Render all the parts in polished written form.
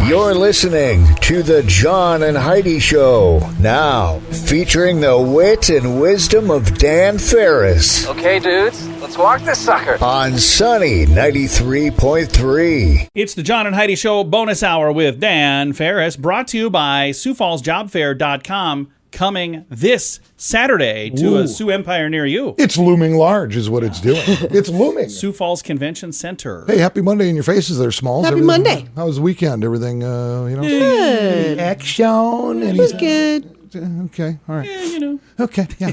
You're listening to the John and Heidi Show, now featuring the wit and wisdom of Dan Farris. Okay, dudes, let's walk this sucker. On Sunny 93.3. It's the John and Heidi Show bonus hour with Dan Farris, brought to you by SiouxFallsJobFair.com, coming this Saturday to a Sioux Empire near you. It's looming large is what it's doing. It's looming. Sioux Falls Convention Center. Hey, happy Monday in your faces there, Smalls. Happy Monday. How was the weekend? Everything, Good. action? It was good. Okay, all right. Yeah, you know. Okay, yeah,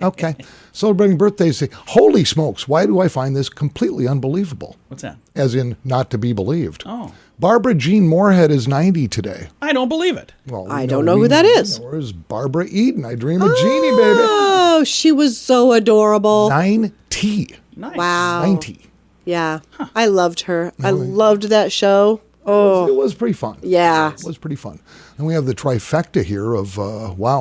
okay. Celebrating birthdays. Holy smokes, why do I find this completely unbelievable? What's that? As in, not to be believed. Oh. Barbara Jean Moorhead is 90 today. I don't believe it. Well, I don't know who that is. Where's Barbara Eden? I Dream of Jeannie, baby. Oh, she was so adorable. 90. Nice. Wow. 90. Yeah. I loved her. I loved that show. Oh, It was pretty fun. yeah. It was pretty fun. And we have the trifecta here of,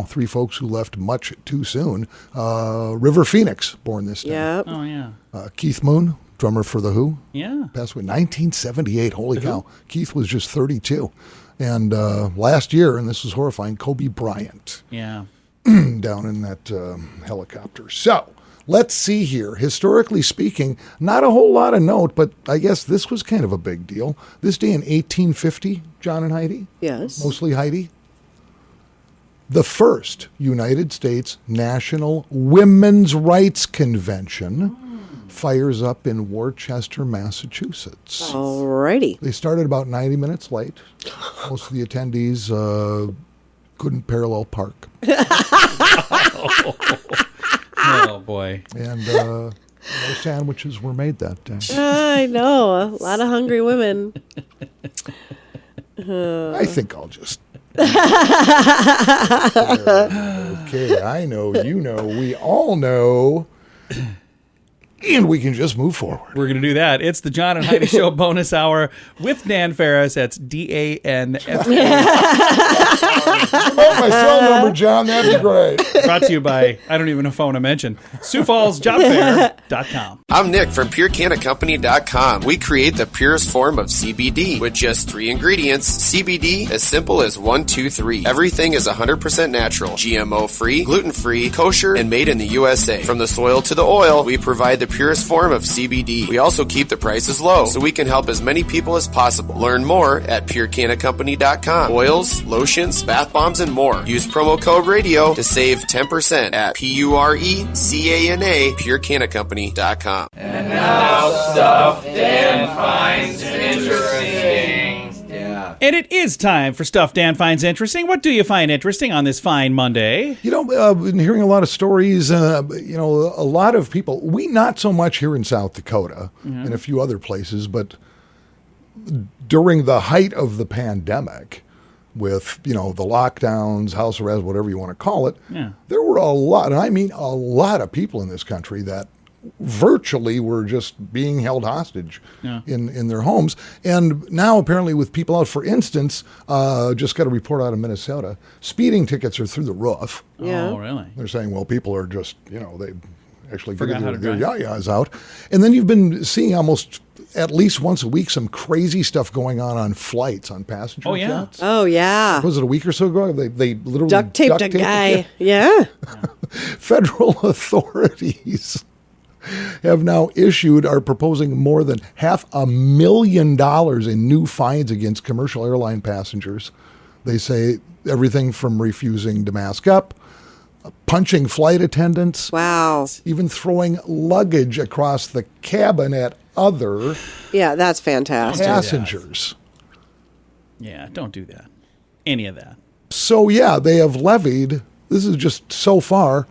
three folks who left much too soon. River Phoenix, born this day. Yep. Oh, yeah. Keith Moon, drummer for The Who. Yeah. Passed away in 1978. Holy cow. Keith was just 32. And last year, and this was horrifying, Kobe Bryant Yeah. down in that helicopter. So let's see here. Historically speaking, not a whole lot of note, but I guess this was kind of a big deal. This day in 1850, John and Heidi, Yes. mostly Heidi, the first United States National Women's Rights Convention fires up in Worcester, Massachusetts. Alrighty. They started about 90 minutes late. Most of the attendees couldn't parallel park. Oh, boy. And no sandwiches were made that day. I know. A lot of hungry women. I think I'll just... Okay, I know, you know, we all know... And we can just move forward. We're going to do that. It's the John and Heidi Show bonus hour with Dan Farris. That's DANF. Oh, my cell number, John. That'd be great. Brought to you by, I don't even know if I want to mention, SiouxFallsJobFair.com. I'm Nick from PureCannaCompany.com. We create the purest form of CBD with just 3 ingredients. CBD, as simple as 1, 2, 3. Everything is 100% natural, GMO-free, gluten-free, kosher, and made in the USA. From the soil to the oil, we provide the purest form of CBD. We also keep the prices low so we can help as many people as possible. Learn more at PureCannaCompany.com. Oils, lotions, bath bombs, and more. Use promo code RADIO to save 10% at PURECANA, PureCannaCompany.com. And now stuff Dan finds interesting. Yeah. And it is time for Stuff Dan Finds Interesting. What do you find interesting on this fine Monday? You know, I've been hearing a lot of stories, a lot of people, we not so much here in South Dakota and a few other places, but during the height of the pandemic with, the lockdowns, house arrest, whatever you want to call it, there were a lot, and I mean a lot of people in this country that virtually were just being held hostage in their homes. And now apparently with people out, for instance, just got a report out of Minnesota, speeding tickets are through the roof. Yeah. Oh, really? They're saying, well, people are just, they actually Forgot how to their drive. yayas out. And then you've been seeing almost at least once a week some crazy stuff going on flights, on passenger jets. Oh, yeah. Was it a week or so ago? They literally Duct taped a guy. Yeah. Federal authorities are proposing more than $500,000 in new fines against commercial airline passengers. They say everything from refusing to mask up, punching flight attendants, Wow. even throwing luggage across the cabin at other Yeah, that's fantastic. passengers. Yeah, don't do that. Any of that. So, they have levied, this is just so far,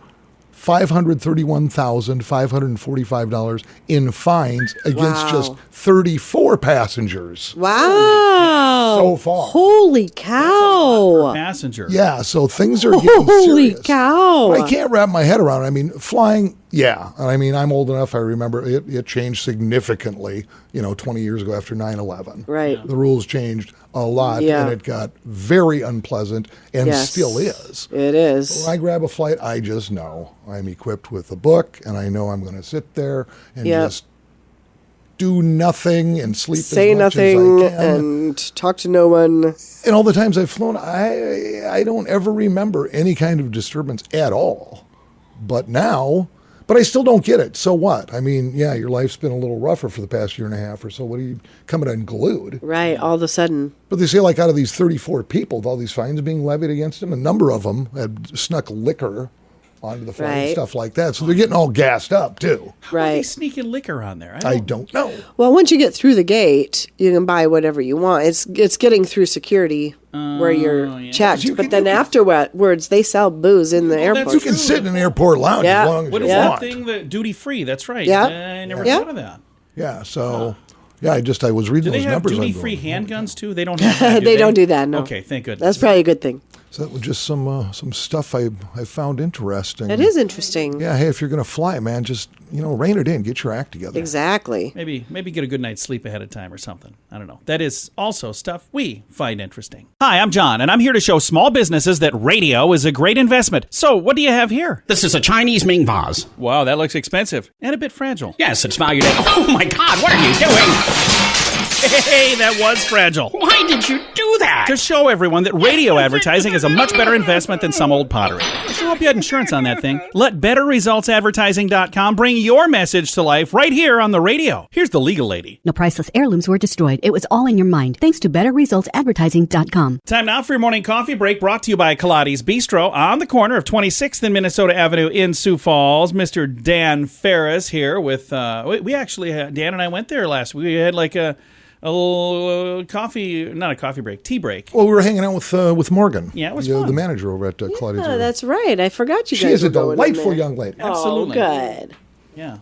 $531,545 in fines against Wow. just 34 passengers Wow. so far. Holy cow. Passenger. Yeah, so things are getting Holy serious. cow. I can't wrap my head around it. I mean, flying, I'm old enough, I remember it changed significantly, 20 years ago after 9/11. Right. The rules changed a lot, Yeah. and it got very unpleasant, and Yes. still is. It is. When I grab a flight, I just know I'm equipped with a book, and I know I'm going to sit there and Yep. just do nothing and sleep Say as much nothing as I can. and talk to no one. And all the times I've flown, I don't ever remember any kind of disturbance at all. But I still don't get it. So what? I mean, yeah, your life's been a little rougher for the past year and a half or so. What are you coming unglued? Right, all of a sudden. But they say, like, out of these 34 people, with all these fines being levied against them, a number of them had snuck liquor onto the flight and Right. stuff like that. So they're getting all gassed up, too. How are they Right. sneaking liquor on there? I don't know. Well, once you get through the gate, you can buy whatever you want. It's getting through security where you're checked. You But can- then afterwards, they sell booze in the that's airport. You can sit in an airport lounge Yeah. as long as What you is Yeah. that want. thing? The duty free. That's right. Yeah. I never Yeah. thought of that. Yeah, so... Yeah, I was reading Do they those have numbers. I'm duty-free going, handguns too? They don't have that, They don't do that, no. Okay, thank goodness. That's probably a good thing. So that was just some stuff I found interesting. It is interesting. Yeah, hey, if you're going to fly, man, just, rein it in. Get your act together. Exactly. Maybe get a good night's sleep ahead of time or something. I don't know. That is also stuff we find interesting. Hi, I'm John, and I'm here to show small businesses that radio is a great investment. So what do you have here? This is a Chinese Ming vase. Wow, that looks expensive and a bit fragile. Yes, it's valued at... Oh my God, what are you doing? Hey, that was fragile. Why did you do that? To show everyone that radio advertising is a much better investment than some old pottery. I sure hope you had insurance on that thing. Let BetterResultsAdvertising.com bring your message to life right here on the radio. Here's the legal lady. No priceless heirlooms were destroyed. It was all in your mind. Thanks to BetterResultsAdvertising.com. Time now for your morning coffee break, brought to you by Kaladi's Bistro on the corner of 26th and Minnesota Avenue in Sioux Falls. Mr. Dan Farris here with, we actually, Dan and I went there last week. We had like a little coffee, not a coffee break, tea break. Well, we were hanging out with Morgan. Yeah, it was the fun. manager over at Claudia's. Oh, that's right. I forgot you guys She is were a going in delightful there. young lady. Absolutely. Oh, good. Yeah.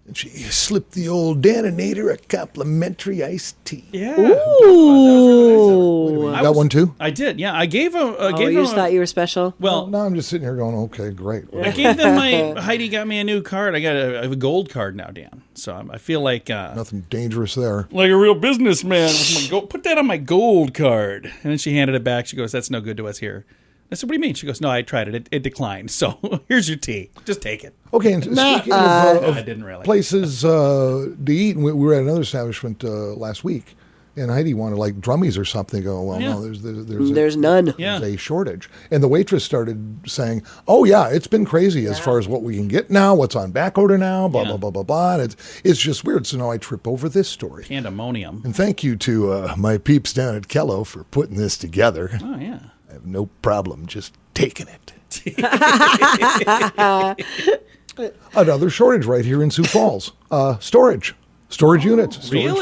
And she slipped the old Daninator a complimentary iced tea. Yeah. Ooh. You got one too? I did, yeah. I gave Oh, gave you him just thought you were special? well, Now I'm just sitting here going, okay, great. I gave them my, Heidi got me a new card. I got a gold card now, Dan. So I feel like Nothing dangerous there. like a real businessman with my gold. Put that on my gold card. And then she handed it back. She goes, that's no good to us here. I said, what do you mean? She goes, no, I tried it. It declined. So here's your tea. Just take it. Okay, and speaking I didn't really. places to eat, and we were at another establishment last week, and Heidi wanted like drummies or something. Go, well, Yeah. no, There's none. Yeah. There's a shortage. And the waitress started saying, oh, yeah, it's been crazy as far as what we can get now, what's on back order now, blah, Yeah. blah, blah, blah, blah. And it's just weird. So now I trip over this story. Pandemonium. And thank you to my peeps down at Kello for putting this together. Oh, yeah. I have no problem just taking it. Another shortage right here in Sioux Falls. Storage units. Storage Really?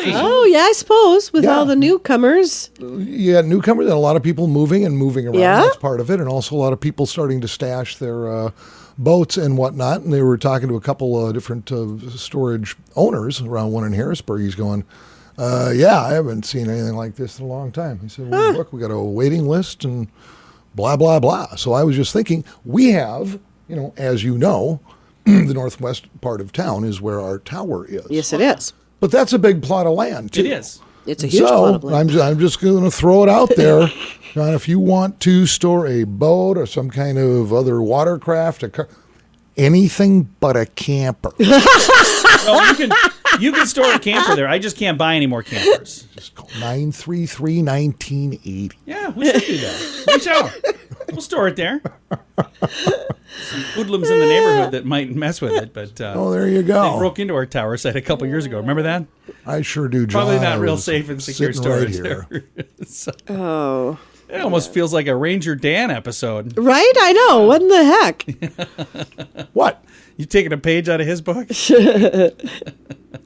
facilities. Oh, yeah, I suppose, with Yeah. all the newcomers. Yeah, newcomers and a lot of people moving around. Yeah. That's part of it. And also a lot of people starting to stash their boats and whatnot. And they were talking to a couple different storage owners around one in Harrisburg. He's going, yeah, I haven't seen anything like this in a long time. He said, well, look, we got a waiting list and blah, blah, blah. So I was just thinking, we have, as you know, the northwest part of town is where our tower is. Yes, it is. But that's a big plot of land, too. It is. It's a huge plot of land. I'm just going to throw it out there. John, if you want to store a boat or some kind of watercraft, anything but a camper. Well, you can store a camper there. I just can't buy any more campers. Just call 933-1980. Yeah, we should do that. Reach out. We'll store it there. Some hoodlums in the neighborhood that might mess with it, but Oh, there you they go. broke into our tower site a couple years ago. Remember that? I sure do, John. Probably not I real was safe and secure sitting right storage here. there. So, Oh. it almost feels like a Ranger Dan episode. Right? I know. What in the heck? What? You taking a page out of his book?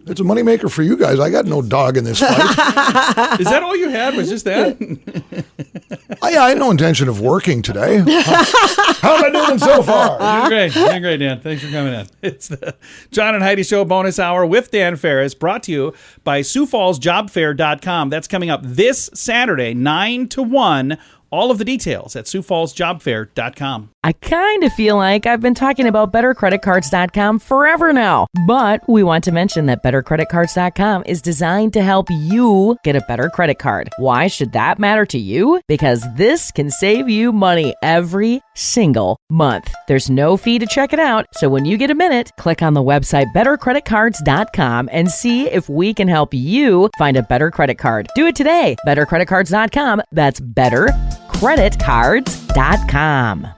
It's a moneymaker for you guys. I got no dog in this fight. Is that all you had? Was just that? I had no intention of working today. How am I doing so far? You're great. You're great, Dan. Thanks for coming in. It's the John and Heidi Show bonus hour with Dan Farris, brought to you by SiouxFallsJobFair.com. That's coming up this Saturday, 9 to 1. All of the details at SiouxFallsJobFair.com. I kind of feel like I've been talking about BetterCreditCards.com forever now. But we want to mention that BetterCreditCards.com is designed to help you get a better credit card. Why should that matter to you? Because this can save you money every single month. There's no fee to check it out, so when you get a minute, click on the website bettercreditcards.com and see if we can help you find a better credit card. Do it today. Bettercreditcards.com. That's bettercreditcards.com.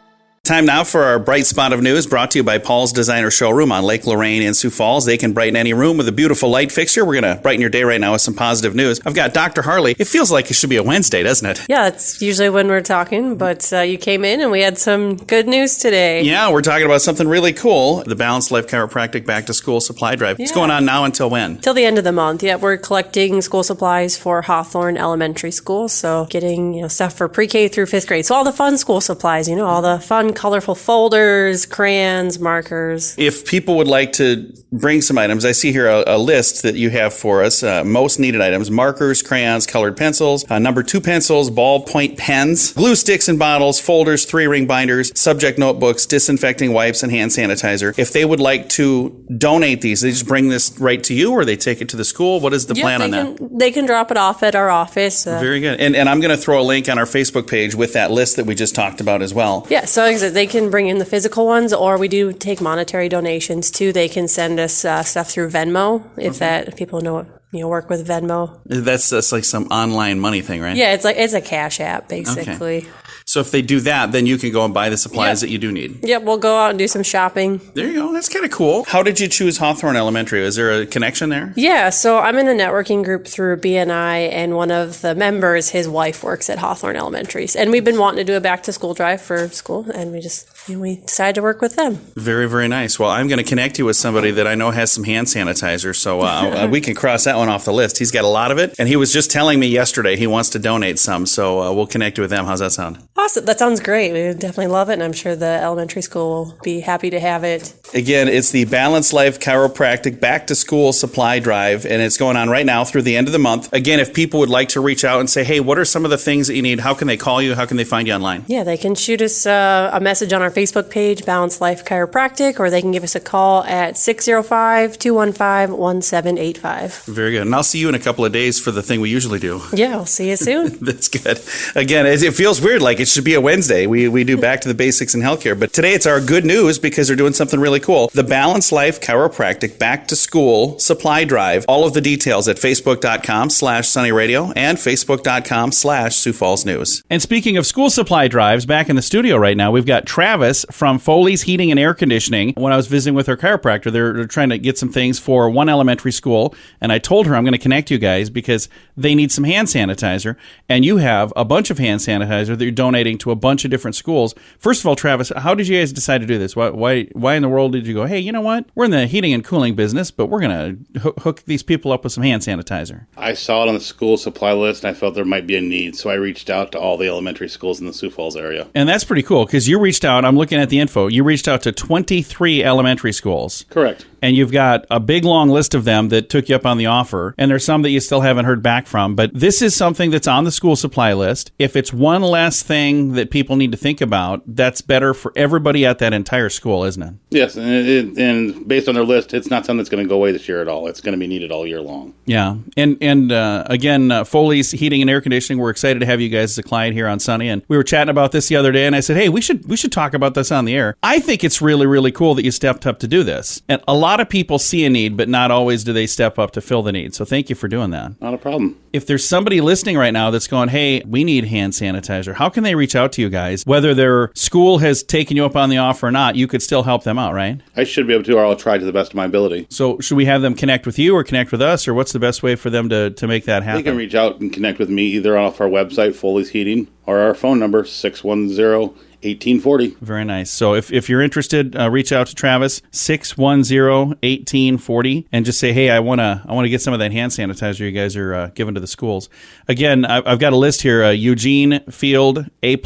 Time now for our bright spot of news, brought to you by Paul's Designer Showroom on Lake Lorraine in Sioux Falls. They can brighten any room with a beautiful light fixture. We're going to brighten your day right now with some positive news. I've got Dr. Harley. It feels like it should be a Wednesday, doesn't it? Yeah, it's usually when we're talking, but you came in and we had some good news today. Yeah, we're talking about something really cool, the Balanced Life Chiropractic Back to School Supply Drive. It's going on now until when? Till the end of the month. Yeah, we're collecting school supplies for Hawthorne Elementary School, so getting stuff for pre-K through 5th grade. So all the fun school supplies, all the fun, colorful folders, crayons, markers. If people would like to bring some items, I see here a list that you have for us. Most needed items: markers, crayons, colored pencils, number 2 pencils, ballpoint pens, glue sticks and bottles, folders, 3-ring binders, subject notebooks, disinfecting wipes, and hand sanitizer. If they would like to donate these, they just bring this right to you, or they take it to the school? What is the plan on that? They can drop it off at our office. Very good. And I'm going to throw a link on our Facebook page with that list that we just talked about as well. Yeah, so they can bring in the physical ones, or we do take monetary donations too. They can send us stuff through Venmo if people know work with Venmo. That's like some online money thing, right? Yeah, it's a cash app basically. Okay. So if they do that, then you can go and buy the supplies that you do need. Yep, we'll go out and do some shopping. There you go. That's kind of cool. How did you choose Hawthorne Elementary? Is there a connection there? Yeah, so I'm in a networking group through BNI, and one of the members, his wife works at Hawthorne Elementary. And we've been wanting to do a back-to-school drive for school, and we decided to work with them. Very, very nice. Well, I'm going to connect you with somebody that I know has some hand sanitizer, so we can cross that one off the list. He's got a lot of it, and he was just telling me yesterday he wants to donate some, so we'll connect you with them. How's that sound? Awesome. That sounds great. We would definitely love it, and I'm sure the elementary school will be happy to have it. Again, it's the Balanced Life Chiropractic Back to School Supply Drive, and it's going on right now through the end of the month. Again, if people would like to reach out and say, hey, what are some of the things that you need? How can they call you? How can they find you online? Yeah, they can shoot us a message on our Facebook page, Balanced Life Chiropractic, or they can give us a call at 605-215-1785. Very good. And I'll see you in a couple of days for the thing we usually do. Yeah, I'll see you soon. That's good. Again, it feels weird, like it should be a Wednesday. We do back to the basics in healthcare, but today it's our good news because they're doing something really cool. The Balanced Life Chiropractic Back to School Supply Drive. All of the details at facebook.com/sunnyradio and facebook.com/Sioux Falls News. And speaking of school supply drives, back in the studio right now, we've got Travis from Foley's Heating and Air Conditioning. When I was visiting with her chiropractor, they're trying to get some things for one elementary school, and I told her I'm going to connect you guys because they need some hand sanitizer, and you have a bunch of hand sanitizer that you're donating to a bunch of different schools. First of all, Travis, how did you guys decide to do this? Why in the world did you go, hey, you know what? We're in the heating and cooling business, but we're going to hook these people up with some hand sanitizer? I saw it on the school supply list, and I felt there might be a need, so I reached out to all the elementary schools in the Sioux Falls area. And that's pretty cool, because you reached out, I'm looking at the info, you reached out to 23 elementary schools. Correct. And you've got a big, long list of them that took you up on the offer, and there's some that you still haven't heard back from. But this is something that's on the school supply list. If it's one less thing that people need to think about, that's better for everybody at that entire school, isn't it? Yes, and based on their list, it's not something that's going to go away this year at all. It's going to be needed all year long. Yeah, and again, Foley's Heating and Air Conditioning, we're excited to have you guys as a client here on Sunny, and we were chatting about this the other day, and I said, hey, we should talk about this on the air. I think it's really, really cool that you stepped up to do this. And a lot of people see a need, but not always do they step up to fill the need. So thank you for doing that. Not a problem. If there's somebody listening right now that's going, hey, we need hand sanitizer, how can they reach out to you guys? Whether their school has taken you up on the offer or not, you could still help them out, right? I should be able to, or I'll try to the best of my ability. So should we have them connect with you or connect with us, or what's the best way for them to make that happen? They can reach out and connect with me either off our website, Foley's Heating, or our phone number, 610-1840. Very nice. So if you're interested, reach out to Travis, 610-1840, and just say, hey, I want to get some of that hand sanitizer you guys are giving to the schools. Again, I've got a list here: Eugene Field, A+,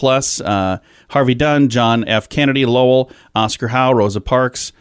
Harvey Dunn, John F. Kennedy, Lowell, Oscar Howe, Rosa Parks,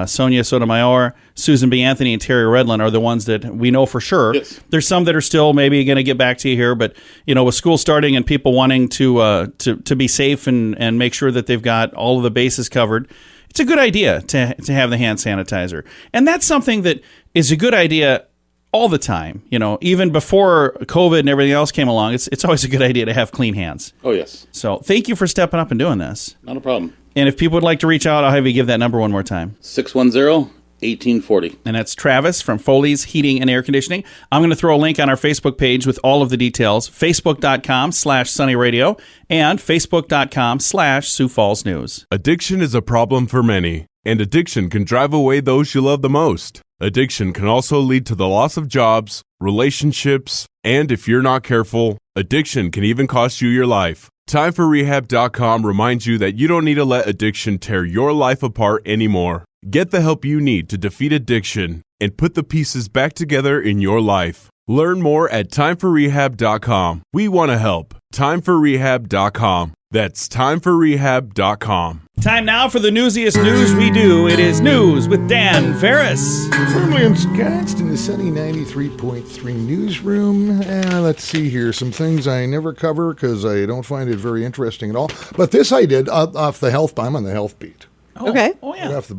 Sonia Sotomayor, Susan B. Anthony, and Terry Redlin are the ones that we know for sure. Yes. There's some that are still maybe going to get back to you here, but with school starting and people wanting to be safe and make sure that they've got all of the bases covered, it's a good idea to have the hand sanitizer. And that's something that is a good idea all the time. Even before COVID and everything else came along, it's always a good idea to have clean hands. Oh, yes. So thank you for stepping up and doing this. Not a problem. And if people would like to reach out, I'll have you give that number one more time. 610-1840. And that's Travis from Foley's Heating and Air Conditioning. I'm going to throw a link on our Facebook page with all of the details, facebook.com/sunnyradio and facebook.com/Sioux Falls News. Addiction is a problem for many, and addiction can drive away those you love the most. Addiction can also lead to the loss of jobs, relationships, and if you're not careful, addiction can even cost you your life. TimeForRehab.com reminds you that you don't need to let addiction tear your life apart anymore. Get the help you need to defeat addiction and put the pieces back together in your life. Learn more at TimeForRehab.com. We want to help. TimeForRehab.com. That's TimeForRehab.com. Time now for the newsiest news we do. It is News with Dan Farris. Firmly ensconced in the sunny 93.3 newsroom. Let's see here. Some things I never cover because I don't find it very interesting at all. But this I did off the health. I'm on the health beat. Okay. Oh, yeah. Right off the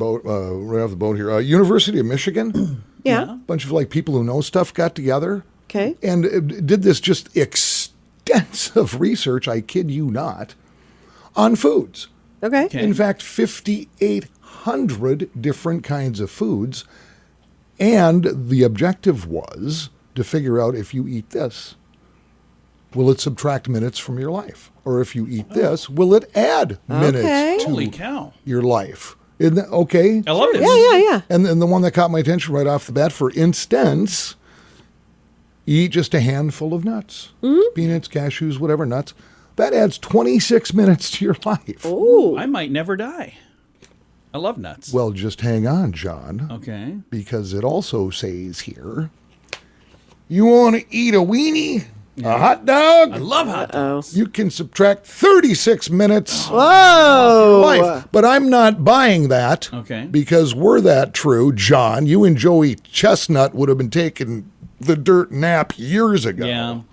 boat here. University of Michigan. Yeah. A bunch of people who know stuff got together. Okay. And did this just extensive research, I kid you not, on foods. Okay. In fact, 5,800 different kinds of foods. And the objective was to figure out if you eat this, will it subtract minutes from your life? Or if you eat this, will it add minutes Holy to cow. your life? Isn't that okay? I love this. Yeah. And then the one that caught my attention right off the bat, for instance, eat just a handful of nuts. Peanuts, cashews, whatever, nuts. That adds 26 minutes to your life. Ooh. I might never die. I love nuts. Well, just hang on, John. Okay. Because it also says here, you want to eat a weenie? A hot dog? I love hot dogs. You can subtract 36 minutes Whoa. from life. But I'm not buying that. Okay. Because were that true, John, you and Joey Chestnut would have been taking the dirt nap years ago.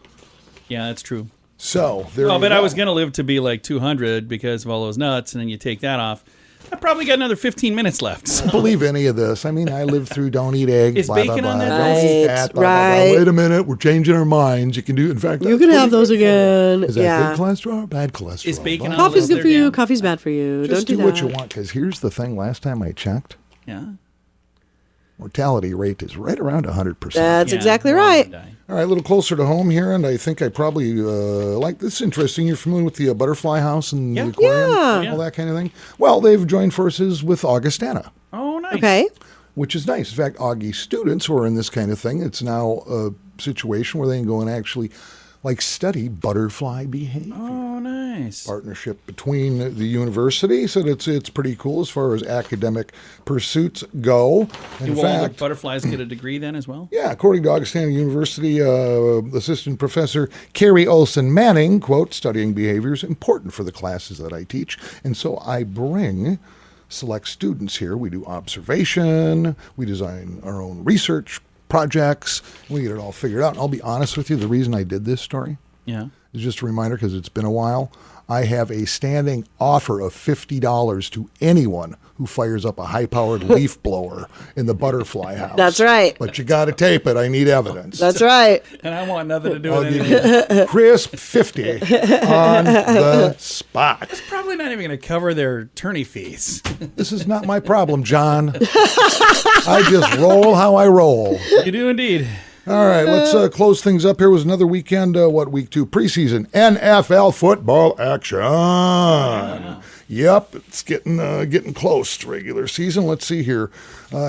Yeah, that's true. So, there you But go. I was going to live to be like 200 because of all those nuts, and then you take that off. I probably got another 15 minutes left. So. Don't believe any of this. I mean, I lived through don't eat eggs, Is blah, bacon blah, on blah. that? Don't eat that, blah, blah, Right. blah. Wait a minute, we're changing our minds. You can do, in fact, You that's can pretty have those good for you. again. Is that Yeah. good cholesterol or bad cholesterol? Is bacon Blah, on blah, Coffee's Little good for you. Dan. Coffee's bad for you. Just Don't do do what that. you want, because here's the thing. Last time I checked, Yeah. mortality rate is right around 100%. That's Yeah, exactly we're all right. gonna die. All right, a little closer to home here, and I think I probably like this. Is interesting. You're familiar with the butterfly house and the aquarium, Yeah. all that kind of thing. Well, they've joined forces with Augustana, Oh, nice. Okay. which is nice. In fact, Augie students who are in this kind of thing, it's now a situation where they can go and actually study butterfly behavior. Oh, nice. Partnership between the university, so it's pretty cool as far as academic pursuits go. In Will all the fact, butterflies get a degree then as well? yeah, according to Augustana University Assistant Professor Carrie Olson Manning, quote, studying behavior is important for the classes that I teach, and so I bring select students here. We do observation, we design our own research projects, we get it all figured out. And I'll be honest with you, the reason I did this story Yeah. is just a reminder, because it's been a while. I have a standing offer of $50 to anyone who fires up a high-powered leaf blower in the butterfly house. That's right. But you got to tape it. I need evidence. That's right. And I want nothing to do I'll with give anything. you crisp 50 on the spot. Probably not even going to cover their attorney fees. This is not my problem, John. I just roll how I roll. You do indeed. All right, let's close things up. Here was another weekend, week 2, preseason NFL football action. Yep, it's getting close to regular season. Let's see here.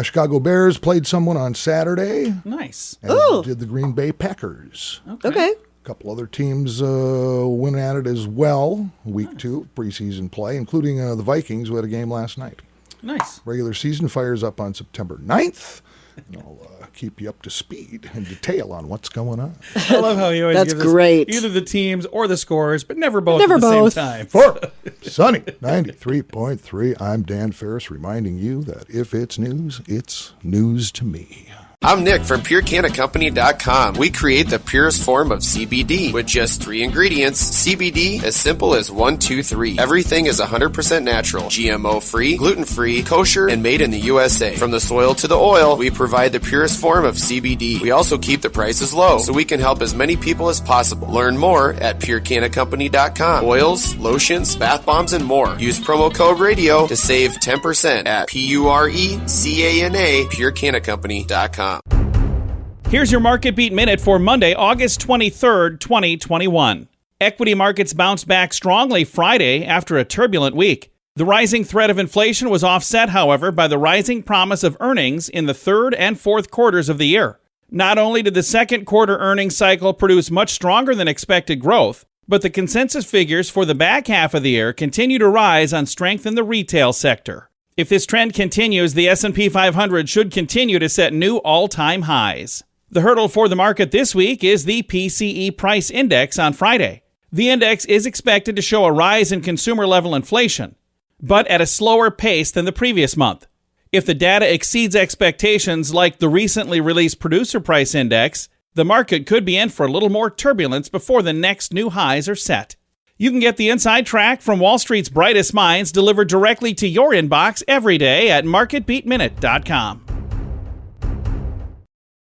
Chicago Bears played someone on Saturday. Nice. As did the Green Bay Packers. Okay. A couple other teams went at it as well. Week 2, preseason play, including the Vikings, who had a game last night. Nice. Regular season fires up on September 9th. And I'll keep you up to speed and detail on what's going on. I love how you always That's give us great. either the teams or the scores, but never both Never at the both. same time. For Sunny 93.3, I'm Dan Farris reminding you that if it's news to me. I'm Nick from PureCannACompany.com. We create the purest form of CBD with just 3 ingredients. CBD, as simple as 1, 2, 3. Everything is 100% natural, GMO-free, gluten-free, kosher, and made in the USA. From the soil to the oil, we provide the purest form of CBD. We also keep the prices low, so we can help as many people as possible. Learn more at PureCannACompany.com. Oils, lotions, bath bombs, and more. Use promo code RADIO to save 10% at PureCana, PureCannACompany.com. Here's your Market Beat Minute for Monday, August 23rd, 2021. Equity markets bounced back strongly Friday after a turbulent week. The rising threat of inflation was offset, however, by the rising promise of earnings in the third and fourth quarters of the year. Not only did the second quarter earnings cycle produce much stronger than expected growth, but the consensus figures for the back half of the year continue to rise on strength in the retail sector. If this trend continues, the S&P 500 should continue to set new all-time highs. The hurdle for the market this week is the PCE Price Index on Friday. The index is expected to show a rise in consumer-level inflation, but at a slower pace than the previous month. If the data exceeds expectations like the recently released Producer Price Index, the market could be in for a little more turbulence before the next new highs are set. You can get the inside track from Wall Street's brightest minds delivered directly to your inbox every day at marketbeatminute.com.